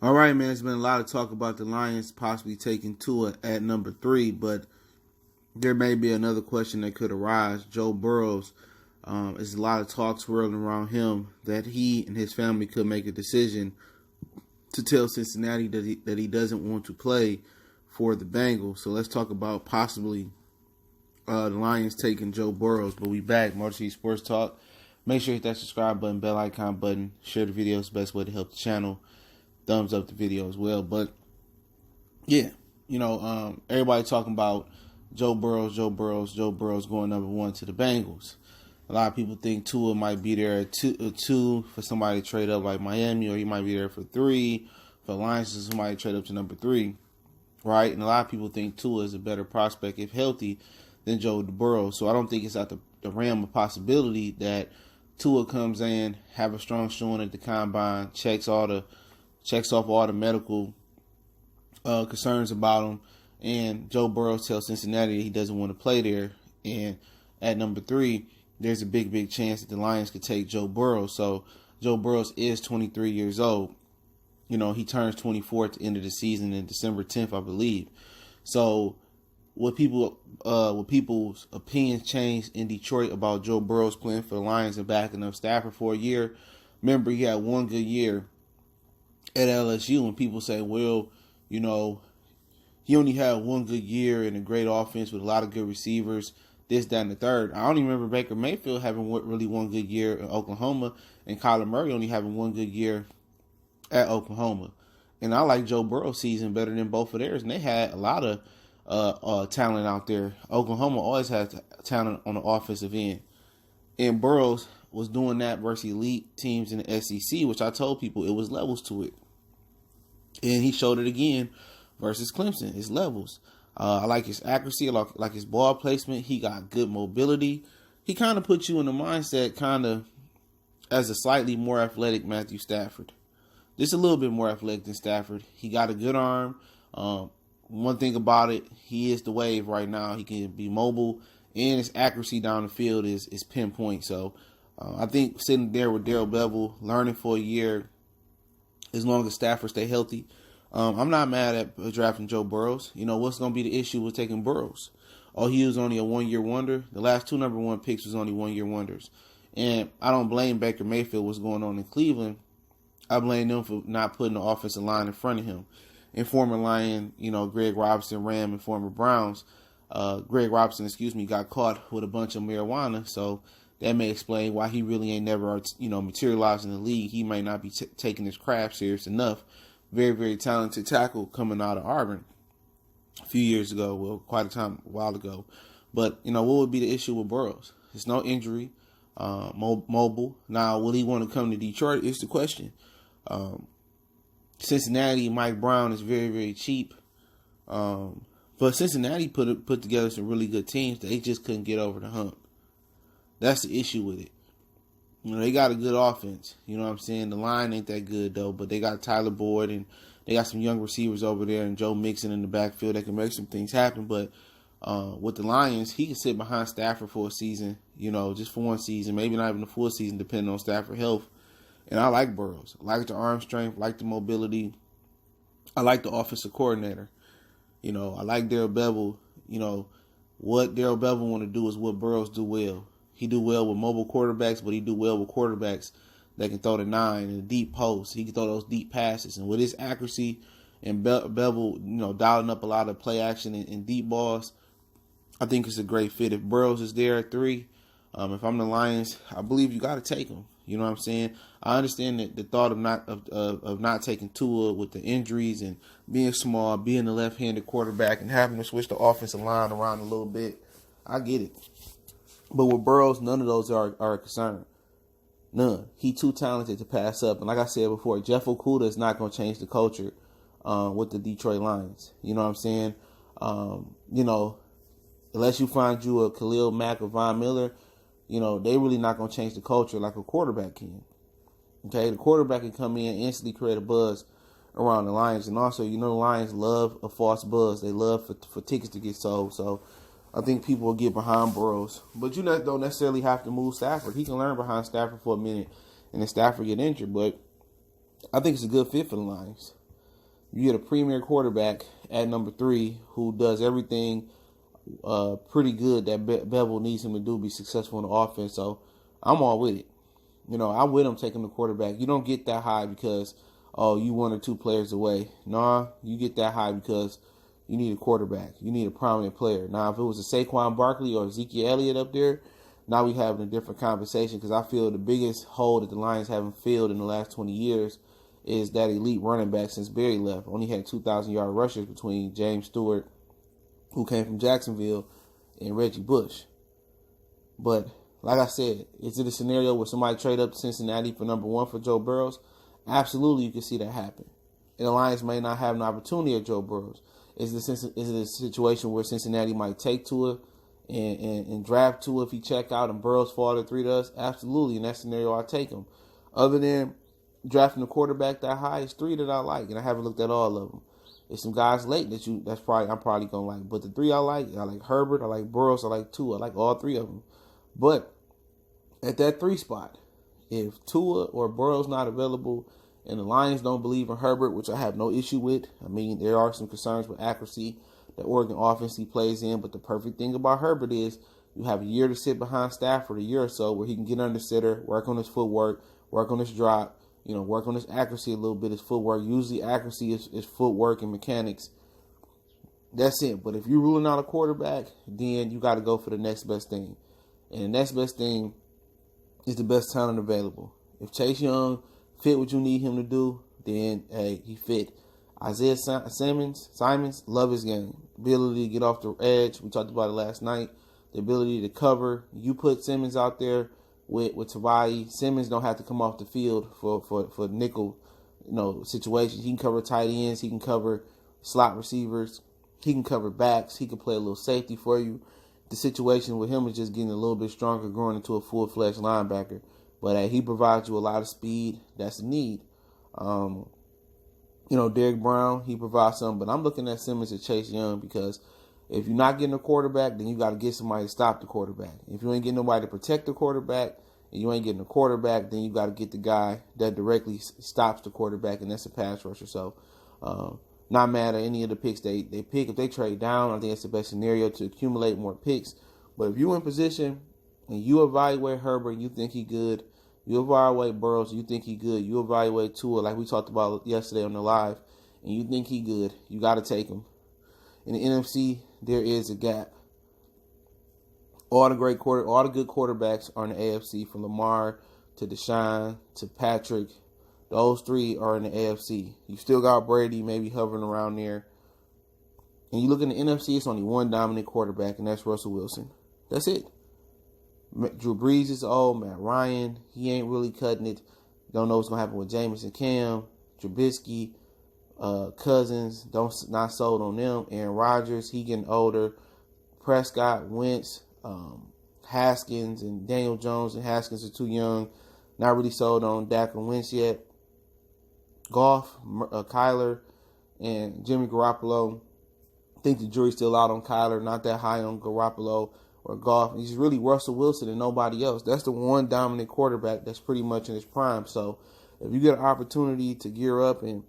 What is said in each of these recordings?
All right, man. There's been a lot of talk about the Lions possibly taking Tua at number 3, but there may be another question that could arise. Joe Burrows, there's a lot of talk swirling around him that he and his family could make a decision to tell Cincinnati that he doesn't want to play for the Bengals. So let's talk about possibly the Lions taking Joe Burrows. But we back, Motor City Sports Talk. Make sure you hit that subscribe button, bell icon button. Share the video. It's the best way to help the channel. Thumbs up the video as well. But yeah, everybody talking about Joe Burrows going number 1 to the Bengals. A lot of people think Tua might be there at two for somebody to trade up like Miami, or he might be there for 3 for Lions to somebody to trade up to number 3, right? And a lot of people think Tua is a better prospect if healthy than Joe Burrow. So I don't think it's out the realm of possibility that Tua comes in, have a strong showing at the combine, checks off all the medical concerns about him, and Joe Burrow tells Cincinnati that he doesn't want to play there. And at number 3, there's a big chance that the Lions could take Joe Burrow. So Joe Burrow is 23 years old. He turns 24 at the end of the season in December 10th, I believe. So what people's opinions changed in Detroit about Joe Burrow's playing for the Lions and backing up Stafford for a year. Remember, he had one good year at LSU, and people say, well, he only had one good year and a great offense with a lot of good receivers, this, that, and the third. I don't even remember Baker Mayfield having really one good year in Oklahoma, and Kyler Murray only having one good year at Oklahoma. And I like Joe Burrow's season better than both of theirs, and they had a lot of talent out there. Oklahoma always had talent on the offensive end, and Burrows was doing that versus elite teams in the SEC, which I told people it was levels to it. And he showed it again versus Clemson. It's levels. I like his accuracy. I like his ball placement. He got good mobility. He kind of puts you in the mindset kind of as a slightly more athletic Matthew Stafford. Just a little bit more athletic than Stafford. He got a good arm. One thing about it, he is the wave right now. He can be mobile, and his accuracy down the field is pinpoint. So I think sitting there with Darrell Bevell, learning for a year, as long as Stafford stay healthy, I'm not mad at drafting Joe Burrows. What's going to be the issue with taking Burrows? Oh, he was only a one-year wonder. The last 2 number 1 picks was only one-year wonders. And I don't blame Baker Mayfield what's going on in Cleveland. I blame them for not putting the offensive line in front of him. And former Lion, Greg Robinson, Ram, and former Browns, Greg Robinson, got caught with a bunch of marijuana. So that may explain why he really ain't never, materialized in the league. He might not be taking his craft serious enough. Very, very talented tackle coming out of Auburn a few years ago. Well, quite a while ago. But, what would be the issue with Burrows? There's no injury, mobile. Now, will he want to come to Detroit is the question. Cincinnati, Mike Brown is very, very cheap. But Cincinnati put together some really good teams. They just couldn't get over the hump. That's the issue with it. They got a good offense. You know what I'm saying? The line ain't that good, though. But they got Tyler Boyd, and they got some young receivers over there, and Joe Mixon in the backfield that can make some things happen. But with the Lions, he can sit behind Stafford for a season, just for one season, maybe not even a full season, depending on Stafford health. And I like Burrows. I like the arm strength, like the mobility. I like the offensive coordinator. I like Darrell Bevell. What Darrell Bevell want to do is what Burrows do well. He do well with mobile quarterbacks, but he do well with quarterbacks that can throw the 9 in the deep post. He can throw those deep passes. And with his accuracy and Bevell, dialing up a lot of play action and deep balls, I think it's a great fit. If Burrows is there at 3, if I'm the Lions, I believe you got to take him. You know what I'm saying? I understand that the thought of not taking Tua with the injuries and being small, being a left-handed quarterback, and having to switch the offensive line around a little bit. I get it. But with Burrows, none of those are a concern. None. He too talented to pass up. And like I said before, Jeff Okudah is not going to change the culture with the Detroit Lions. You know what I'm saying? Unless you find you a Khalil Mack or Von Miller, they really not going to change the culture like a quarterback can. Okay? The quarterback can come in and instantly create a buzz around the Lions. And also, the Lions love a false buzz. They love for tickets to get sold. So I think people will get behind Burrows. But you don't necessarily have to move Stafford. He can learn behind Stafford for a minute and then Stafford get injured. But I think it's a good fit for the Lions. You get a premier quarterback at number 3 who does everything pretty good that Bevel needs him to do to be successful in the offense. So I'm all with it. I'm with him taking the quarterback. You don't get that high because, you 1 or 2 players away. Nah, you get that high because you need a quarterback. You need a prominent player. Now, if it was a Saquon Barkley or Ezekiel Elliott up there, now we're having a different conversation because I feel the biggest hole that the Lions haven't filled in the last 20 years is that elite running back since Barry left. Only had 2,000-yard rushers between James Stewart, who came from Jacksonville, and Reggie Bush. But like I said, is it a scenario where somebody trade up to Cincinnati for number 1 for Joe Burrow? Absolutely, you can see that happen. And the Lions may not have an opportunity at Joe Burrow. Is it a situation where Cincinnati might take Tua and draft Tua if he check out and Burrows fall to 3 to us? Absolutely. In that scenario, I'll take him. Other than drafting a quarterback that high, it's 3 that I like, and I haven't looked at all of them. There's some guys late I'm probably gonna like, but the 3 I like Herbert, I like Burrows, I like Tua, I like all 3 of them. But at that 3 spot, if Tua or Burrow's not available and the Lions don't believe in Herbert, which I have no issue with, I mean, there are some concerns with accuracy that Oregon offense he plays in, but the perfect thing about Herbert is you have a year to sit behind Stafford, a year or so, where he can get under center, work on his footwork, work on his drop, work on his accuracy a little bit, his footwork. Usually accuracy is footwork and mechanics. That's it. But if you're ruling out a quarterback, then you got to go for the next best thing. And the next best thing is the best talent available. If Chase Young fit what you need him to do, then, hey, he fit. Isaiah Simons, love his game. Ability to get off the edge. We talked about it last night. The ability to cover. You put Simmons out there with Tavai. Simmons don't have to come off the field for nickel, situations. He can cover tight ends. He can cover slot receivers. He can cover backs. He can play a little safety for you. The situation with him is just getting a little bit stronger, growing into a full-fledged linebacker. But he provides you a lot of speed. That's a need. Derek Brown, he provides something. But I'm looking at Simmons and Chase Young because if you're not getting a quarterback, then you got to get somebody to stop the quarterback. If you ain't getting nobody to protect the quarterback and you ain't getting a quarterback, then you got to get the guy that directly stops the quarterback, and that's a pass rusher. So not mad at any of the picks they pick. If they trade down, I think it's the best scenario to accumulate more picks. But if you're in position and you evaluate Herbert and you think he good, you evaluate Burrows, you think he good, you evaluate Tua like we talked about yesterday on the live, and you think he good, you got to take him. In the NFC, there is a gap. All the good quarterbacks are in the AFC, from Lamar to Deshaun to Patrick. Those 3 are in the AFC. You still got Brady maybe hovering around there. And you look in the NFC, it's only one dominant quarterback, and that's Russell Wilson. That's it. Drew Brees is old. Matt Ryan, he ain't really cutting it. Don't know what's going to happen with Jameis and Cam. Trubisky, Cousins, not sold on them. Aaron Rodgers, he getting older. Prescott, Wentz, Haskins, and Daniel Jones and Haskins are too young. Not really sold on Dak and Wentz yet. Goff, Kyler, and Jimmy Garoppolo. I think the jury's still out on Kyler, not that high on Garoppolo or Goff. He's really Russell Wilson and nobody else. That's the one dominant quarterback that's pretty much in his prime. So if you get an opportunity to gear up, and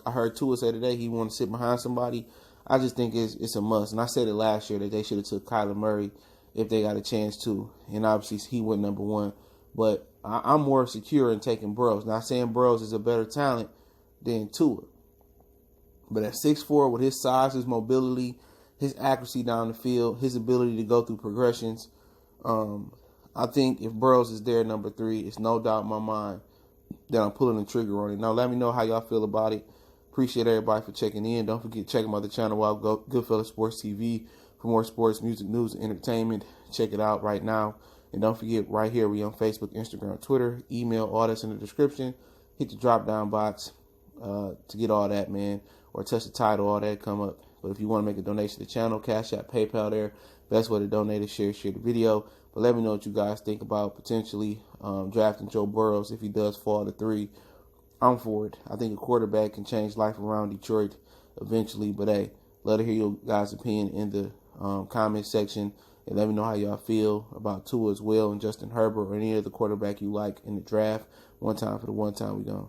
I heard Tua say today he want to sit behind somebody, I just think it's a must. And I said it last year that they should have took Kyler Murray if they got a chance to. And obviously he went number 1. But I'm more secure in taking Burrows. Not saying Burrows is a better talent than Tua. But at 6'4", with his size, his mobility, his accuracy down the field, his ability to go through progressions, I think if Burrows is there at number 3, it's no doubt in my mind that I'm pulling the trigger on it. Now, let me know how y'all feel about it. Appreciate everybody for checking in. Don't forget to check my other channel out, Goodfellas Sports TV, for more sports, music, news, and entertainment. Check it out right now. And don't forget, right here, we on Facebook, Instagram, Twitter, email, all that's in the description. Hit the drop-down box to get all that, man. Or touch the title, all that come up. But if you want to make a donation to the channel, Cash App, PayPal there. Best way to donate is share the video. But let me know what you guys think about potentially drafting Joe Burrow if he does fall to 3. I'm for it. I think a quarterback can change life around Detroit eventually. But, hey, let me hear your guys' opinion in the comment section. And let me know how y'all feel about Tua as well, and Justin Herbert, or any other quarterback you like in the draft. One time for the one time we gone.